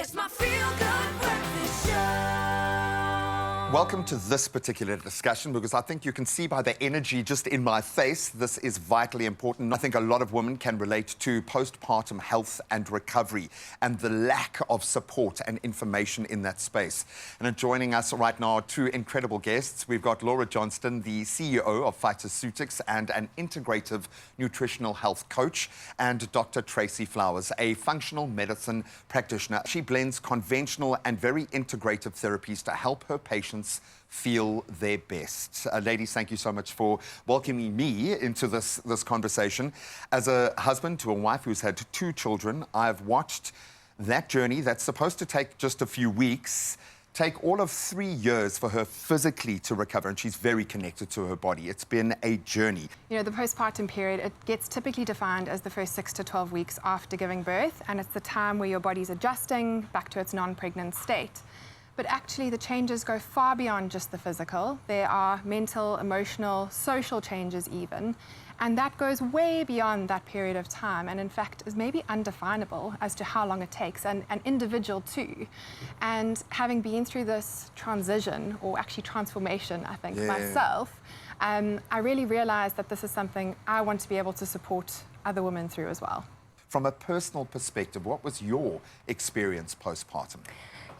It's my feel-good breakfast show. Welcome to this particular discussion, because I think you can see by the energy just in my face, this is vitally important. I think a lot of women can relate to postpartum health and recovery and the lack of support and information in that space. And joining us right now are two incredible guests. We've got Laura Johnston, the CEO of Phytoceutics and an integrative nutritional health coach, and Dr. Tracey Flowers, a functional medicine practitioner. She blends conventional and very integrative therapies to help her patients feel their best. Ladies, thank you so much for welcoming me into this conversation. As a husband to a wife who's had 2 children, I've watched that journey that's supposed to take just a few weeks take all of 3 years for her physically to recover, and she's very connected to her body. It's been a journey. You know, the postpartum period, it gets typically defined as the first 6 to 12 weeks after giving birth, and it's the time where your body's adjusting back to its non-pregnant state. But actually, the changes go far beyond just the physical. There are mental, emotional, social changes even, and that goes way beyond that period of time, and in fact is maybe undefinable as to how long it takes, and individual too. And having been through this transition, or actually transformation, I think, myself, I really realized that this is something I want to be able to support other women through as well. From a personal perspective, what was your experience postpartum?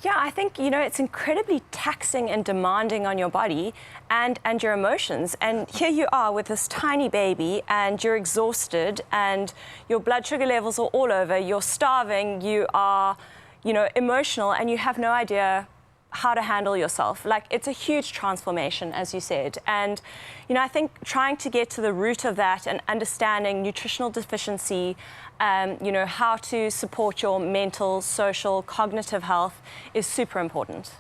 Yeah, I think, you know, it's incredibly taxing and demanding on your body and your emotions. And here you are with this tiny baby, and you're exhausted, and your blood sugar levels are all over, you're starving, you are, you know, emotional, and you have no idea how to handle yourself. Like, it's a huge transformation, as you said. And, you know, I think trying to get to the root of that and understanding nutritional deficiency, you know, how to support your mental, social, cognitive health is super important.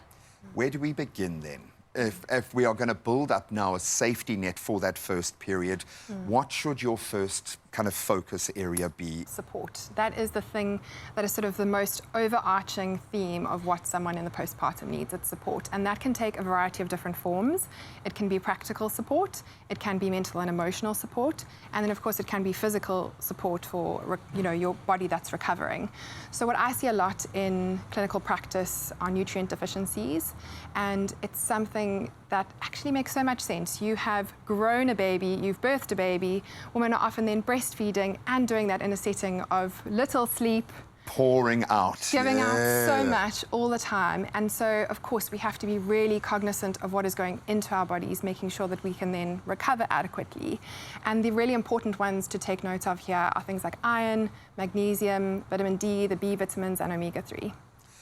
Where do we begin then? If we are going to build up now a safety net for that first period, what should your first kind of focus area be? Support. That is the thing that is sort of the most overarching theme of what someone in the postpartum needs. It's support, and that can take a variety of different forms. It can be practical support, it can be mental and emotional support, and then of course it can be physical support for, you know, your body that's recovering. So what I see a lot in clinical practice are nutrient deficiencies, and it's something that actually makes so much sense. You have grown a baby, you've birthed a baby. Women are often then breastfeeding and doing that in a setting of little sleep, pouring out, giving out so much all the time. And so, of course, we have to be really cognizant of what is going into our bodies, making sure that we can then recover adequately. And the really important ones to take note of here are things like iron, magnesium, vitamin D, the B vitamins, and omega-3.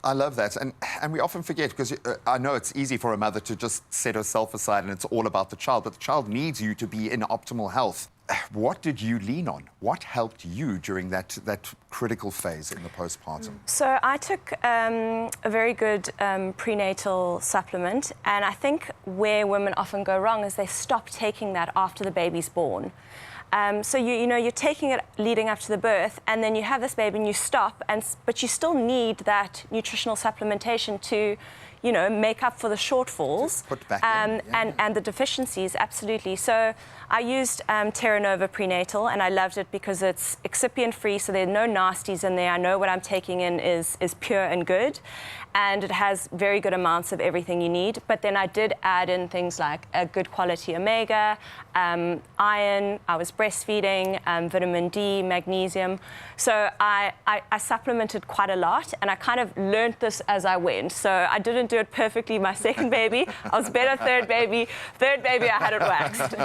I love that, and we often forget, because I know it's easy for a mother to just set herself aside and it's all about the child, but the child needs you to be in optimal health. What did you lean on? What helped you during that critical phase in the postpartum? So I took a very good prenatal supplement, and I think where women often go wrong is they stop taking that after the baby's born. So you know, you're taking it leading up to the birth, and then you have this baby and you stop, but you still need that nutritional supplementation to, you know, make up for the shortfalls and the deficiencies, absolutely. So I used Terra Nova Prenatal, and I loved it because it's excipient free, so there are no nasties in there. I know what I'm taking in is pure and good, and it has very good amounts of everything you need. But then I did add in things like a good quality omega, iron, I was breastfeeding, vitamin D, magnesium. So I supplemented quite a lot, and I kind of learned this as I went. So I didn't do it perfectly my second baby. I was better third baby. Third baby, I had it waxed.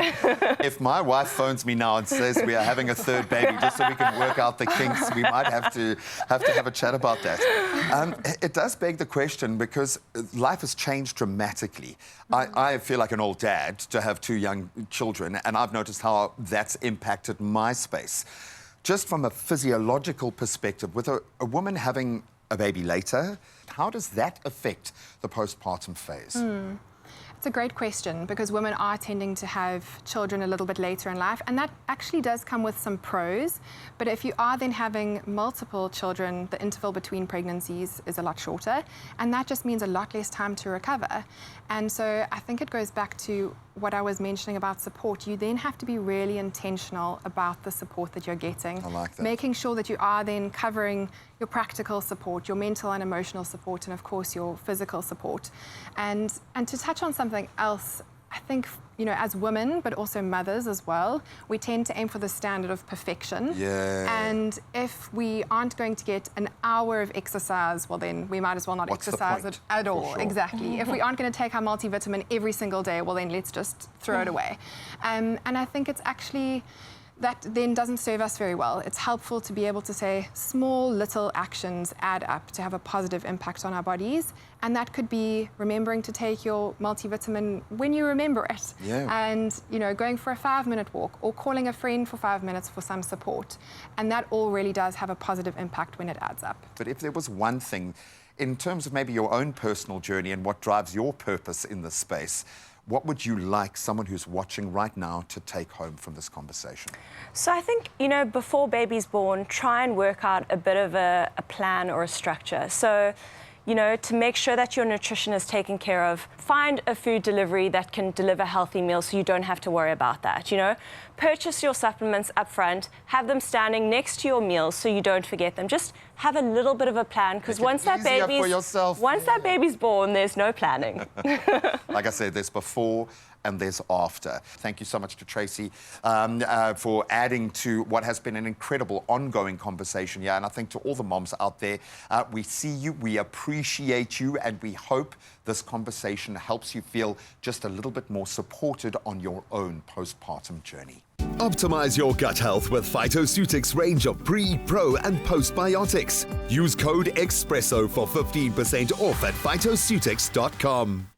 If my wife phones me now and says we are having a third baby, just so we can work out the kinks, we might have to have a chat about that. It does beg the question, because life has changed dramatically. I feel like an old dad to have 2 young children, and I've noticed how that's impacted my space. Just from a physiological perspective, with a woman having a baby later, how does that affect the postpartum phase? It's a great question, because women are tending to have children a little bit later in life, and that actually does come with some pros. But if you are then having multiple children, the interval between pregnancies is a lot shorter, and that just means a lot less time to recover. And so I think it goes back to what I was mentioning about support, you then have to be really intentional about the support that you're getting. I like that. Making sure that you are then covering your practical support, your mental and emotional support, and of course your physical support. And to touch on something else, I think, you know, as women, but also mothers as well, we tend to aim for the standard of perfection. Yeah. And if we aren't going to get an hour of exercise, well, then we might as well not What's the exercise point? at all. For sure. Exactly. If we aren't going to take our multivitamin every single day, well, then let's just throw it away. And I think it's actually, that then doesn't serve us very well. It's helpful to be able to say small little actions add up to have a positive impact on our bodies. And that could be remembering to take your multivitamin when you remember it. Yeah. And, you know, going for a 5-minute walk or calling a friend for 5 minutes for some support. And that all really does have a positive impact when it adds up. But if there was one thing, in terms of maybe your own personal journey and what drives your purpose in this space, what would you like someone who's watching right now to take home from this conversation? So I think, you know, before baby's born, try and work out a bit of a plan or a structure. So, you know, to make sure that your nutrition is taken care of, find a food delivery that can deliver healthy meals so you don't have to worry about that, you know. Purchase your supplements up front, have them standing next to your meals so you don't forget them. Just have a little bit of a plan, because once that baby's born, there's no planning. Like I said, there's before and there's after. Thank you so much to Tracey for adding to what has been an incredible ongoing conversation here. And I think to all the moms out there, we see you, we appreciate you, and we hope this conversation helps you feel just a little bit more supported on your own postpartum journey. Optimize your gut health with Phytoceutics range of pre, pro, and postbiotics. Use code EXPRESSO for 15% off at phytoceutics.com.